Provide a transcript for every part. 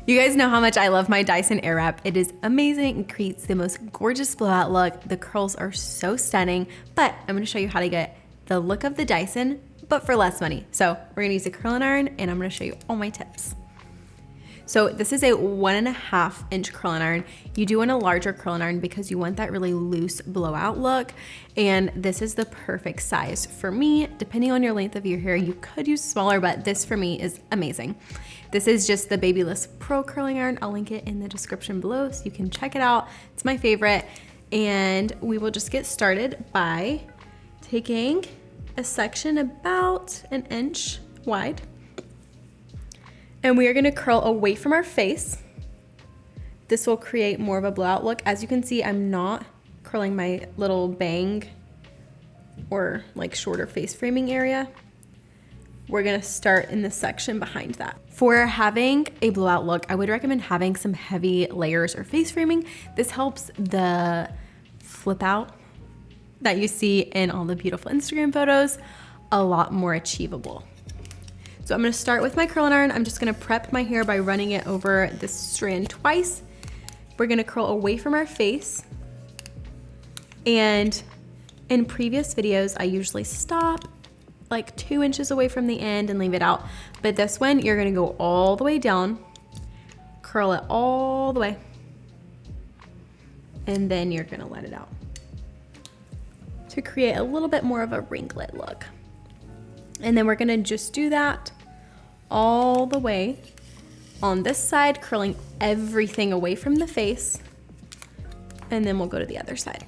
You guys know how much I love my Dyson Airwrap. It is amazing. It creates the most gorgeous blowout look. The curls are so stunning, but I'm gonna show you how to get the look of the Dyson, but for less money. So we're gonna use a curling iron and I'm gonna show you all my tips. So this is a 1.5 inch curling iron. You do want a larger curling iron because you want that really loose blowout look. And this is the perfect size for me. Depending on your length of your hair, you could use smaller, but this for me is amazing. This is just the Babyless Pro curling iron. I'll link it in the description below so you can check it out. It's my favorite. And we will just get started by taking a section about 1 inch wide. And we are gonna curl away from our face. This will create more of a blowout look. As you can see, I'm not curling my little bang or like shorter face framing area. We're gonna start in the section behind that. For having a blowout look, I would recommend having some heavy layers or face framing. This helps the flip out that you see in all the beautiful Instagram photos a lot more achievable. So I'm gonna start with my curling iron. I'm just gonna prep my hair by running it over this strand twice. We're gonna curl away from our face. And in previous videos, I usually stop like 2 inches away from the end and leave it out. But this one, you're gonna go all the way down, curl it all the way, and then you're gonna let it out to create a little bit more of a ringlet look. And then we're gonna just do that all the way on this side, curling everything away from the face. And then we'll go to the other side.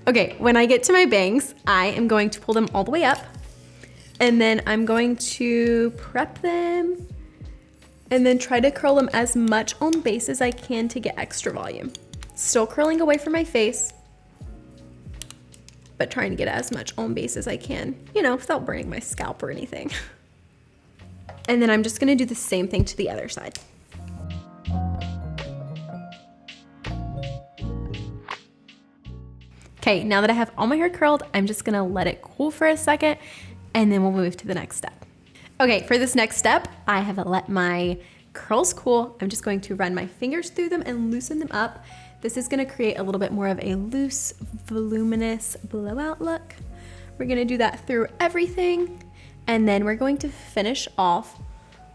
Okay, when I get to my bangs, I am going to pull them all the way up and then I'm going to prep them and then try to curl them as much on base as I can to get extra volume. Still curling away from my face, but trying to get as much on base as I can, you know, without burning my scalp or anything. And then I'm just gonna do the same thing to the other side. Okay, now that I have all my hair curled, I'm just gonna let it cool for a second and then we'll move to the next step. Okay, for this next step, I have let my curls cool. I'm just going to run my fingers through them and loosen them up. This is gonna create a little bit more of a loose, voluminous blowout look. We're gonna do that through everything and then we're going to finish off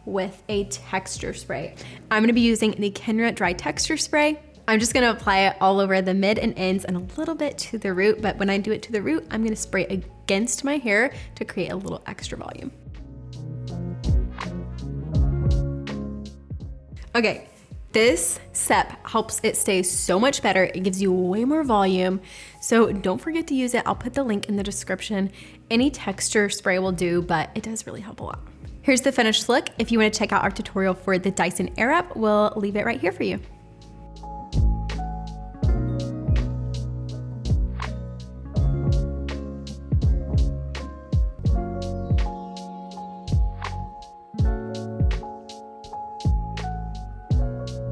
with a texture spray. I'm gonna be using the Kenra Dry Texture Spray. I'm just gonna apply it all over the mid and ends and a little bit to the root, but when I do it to the root, I'm gonna spray against my hair to create a little extra volume. Okay, this step helps it stay so much better. It gives you way more volume, so don't forget to use it. I'll put the link in the description. Any texture spray will do, but it does really help a lot. Here's the finished look. If you wanna check out our tutorial for the Dyson Airwrap, we'll leave it right here for you.